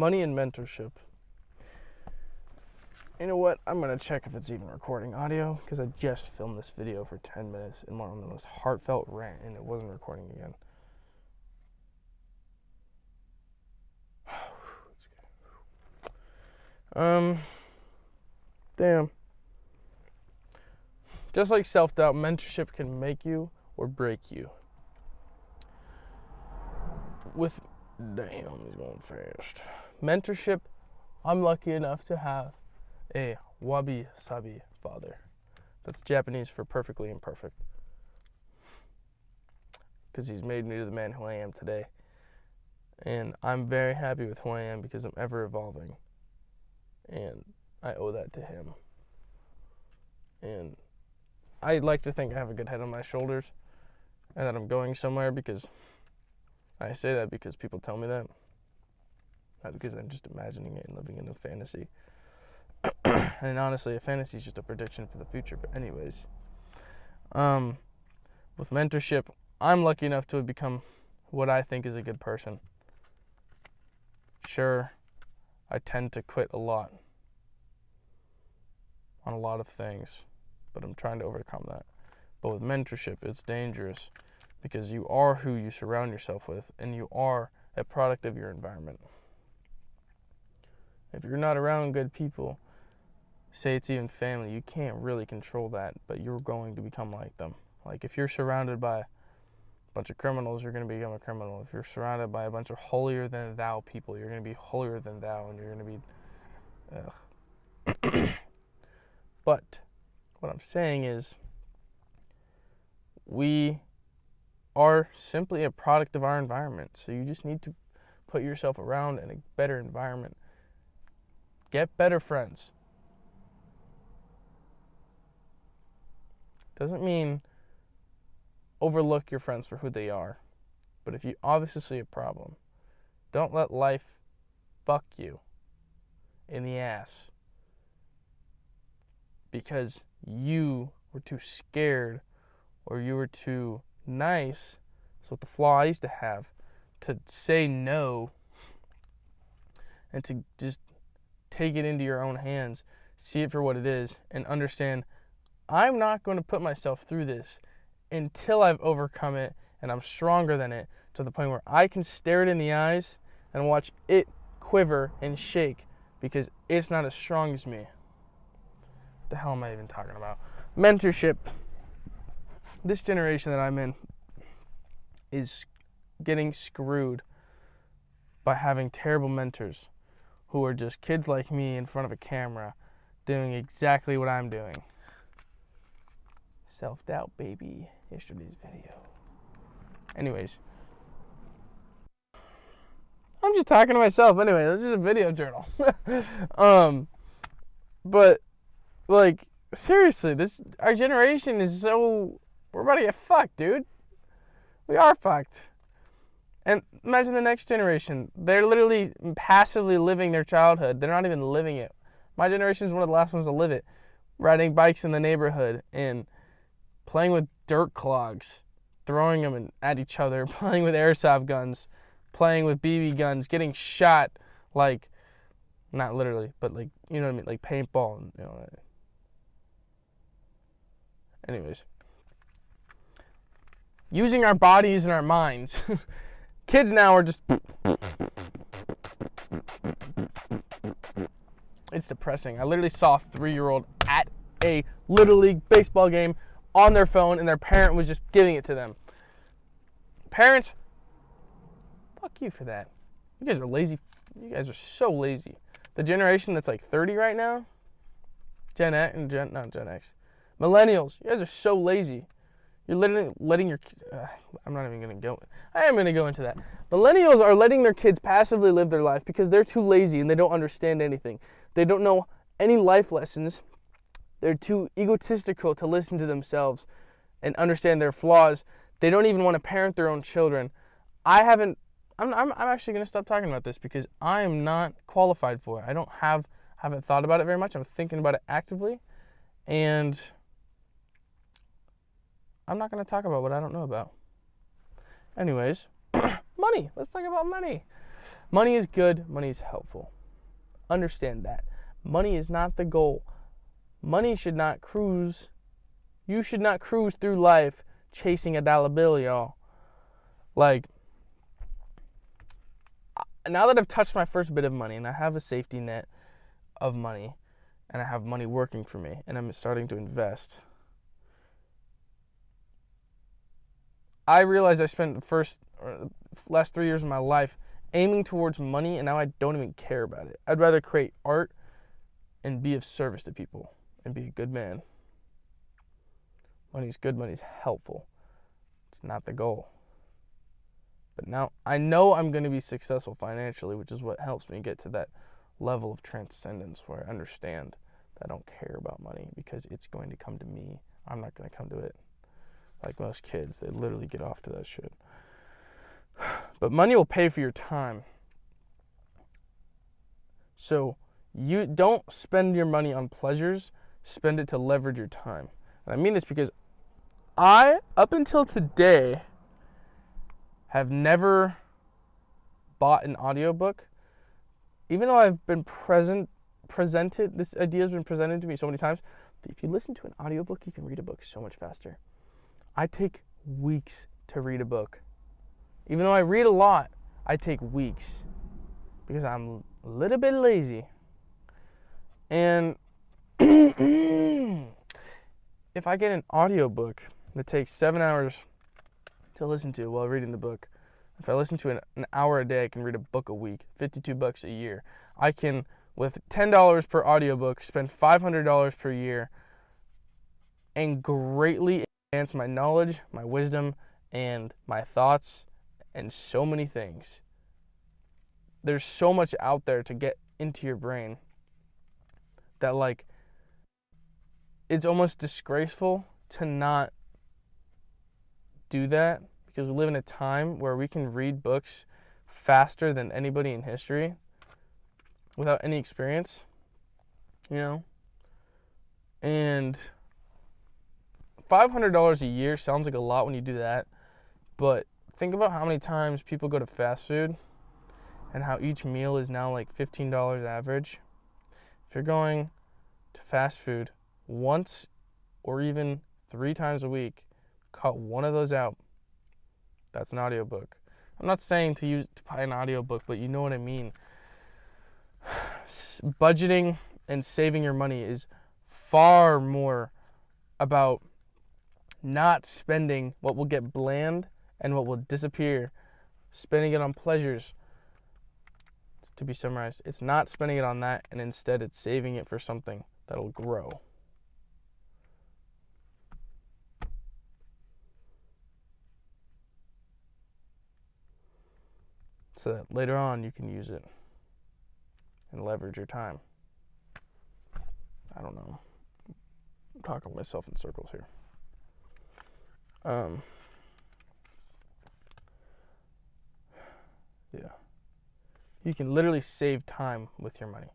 Money and mentorship. You know what? I'm going to check if it's even recording audio, because I just filmed this video for 10 minutes and went on the most heartfelt rant, and it wasn't recording again. Damn. Just like self-doubt, mentorship can make you or break you. Damn, he's going fast. Mentorship, I'm lucky enough to have a wabi-sabi father. That's Japanese for perfectly imperfect. Because he's made me the man who I am today. And I'm very happy with who I am because I'm ever evolving. And I owe that to him. And I'd like to think I have a good head on my shoulders and that I'm going somewhere, because I say that because people tell me that. Not because I'm just imagining it and living in a fantasy. And honestly, a fantasy is just a prediction for the future. But anyways, with mentorship, I'm lucky enough to have become what I think is a good person. Sure, I tend to quit a lot on a lot of things, but I'm trying to overcome that. But with mentorship, it's dangerous because you are who you surround yourself with, and you are a product of your environment. If you're not around good people, say it's even family, you can't really control that, but you're going to become like them. Like if you're surrounded by a bunch of criminals, you're going to become a criminal. If you're surrounded by a bunch of holier than thou people, you're going to be holier than thou, and you're going to be But what I'm saying is, we are simply a product of our environment. So you just need to put yourself around in a better environment. Get better friends. Doesn't mean overlook your friends for who they are. But if you obviously see a problem, don't let life fuck you in the ass because you were too scared or you were too nice. So the flaw I used to have, to say no and to just take it into your own hands, see it for what it is, and understand I'm not going to put myself through this until I've overcome it and I'm stronger than it, to the point where I can stare it in the eyes and watch it quiver and shake because it's not as strong as me. What the hell am I even talking about? Mentorship. This generation that I'm in is getting screwed by having terrible mentors who are just kids like me in front of a camera doing exactly what I'm doing. Self-doubt, baby. Yesterday's video. Anyways. I'm just talking to myself anyway. It's just a video journal. But, like, seriously, our generation is so... We're about to get fucked, dude. We are fucked. And imagine the next generation. They're literally passively living their childhood. They're not even living it. My generation is one of the last ones to live it. Riding bikes in the neighborhood and playing with dirt clogs, throwing them at each other, playing with airsoft guns, playing with BB guns, getting shot, like, not literally, but like, you know what I mean, like paintball, and, you know. Anyways. Using our bodies and our minds. Kids now are just... It's depressing. I literally saw a 3-year-old at a Little League baseball game on their phone, and their parent was just giving it to them. Parents, fuck you for that. You guys are lazy. You guys are so lazy. The generation that's like 30 right now, Gen X, not Gen X, millennials, you guys are so lazy. You're literally letting your... I'm not even going to go... I am going to go into that. Millennials are letting their kids passively live their life because they're too lazy and they don't understand anything. They don't know any life lessons. They're too egotistical to listen to themselves and understand their flaws. They don't even want to parent their own children. I'm actually going to stop talking about this because I am not qualified for it. Haven't thought about it very much. I'm thinking about it actively. And I'm not going to talk about what I don't know about. Anyways, money. Let's talk about money. Money is good. Money is helpful. Understand that. Money is not the goal. Money should not cruise. You should not cruise through life chasing a dollar bill, y'all. Like, now that I've touched my first bit of money and I have a safety net of money and I have money working for me and I'm starting to invest, I realized I spent the last 3 years of my life aiming towards money, and now I don't even care about it. I'd rather create art and be of service to people and be a good man. Money's good, money's helpful. It's not the goal. But now I know I'm going to be successful financially, which is what helps me get to that level of transcendence where I understand that I don't care about money because it's going to come to me. I'm not going to come to it. Like most kids, they literally get off to that shit. But money will pay for your time. So you don't spend your money on pleasures, spend it to leverage your time. And I mean this because I, up until today, have never bought an audiobook. Even though I've been presented, this idea has been presented to me so many times. If you listen to an audiobook, you can read a book so much faster. I take weeks to read a book. Even though I read a lot, I take weeks because I'm a little bit lazy. And if I get an audiobook that takes 7 hours to listen to while reading the book, if I listen to an hour a day, I can read a book a week, $52 a year. I can, with $10 per audiobook, spend $500 per year and greatly enhance my knowledge, my wisdom, and my thoughts, and so many things. There's so much out there to get into your brain that, like, it's almost disgraceful to not do that, because we live in a time where we can read books faster than anybody in history without any experience, you know? And $500 a year sounds like a lot when you do that, but think about how many times people go to fast food and how each meal is now like $15 average. If you're going to fast food once or even 3 times a week, cut one of those out. That's an audiobook. I'm not saying to buy an audiobook, but you know what I mean. Budgeting and saving your money is far more about not spending what will get bland and what will disappear, spending it on pleasures. To be summarized, it's not spending it on that, and instead it's saving it for something that'll grow. So that later on you can use it and leverage your time. I don't know. I'm talking myself in circles here. Yeah. You can literally save time with your money.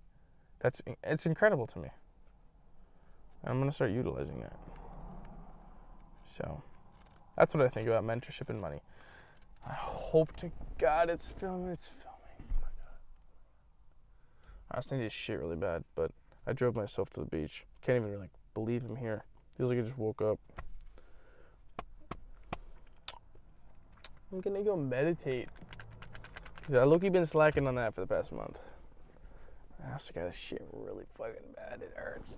It's incredible to me. I'm going to start utilizing that. So, that's what I think about mentorship and money. I hope to God it's filming. It's filming. Oh my God. I just need to shit really bad, but I drove myself to the beach. Can't even like believe I'm here. Feels like I just woke up. I'm gonna go meditate. Because I low-key been slacking on that for the past month. I also got to shit really fucking bad. It hurts.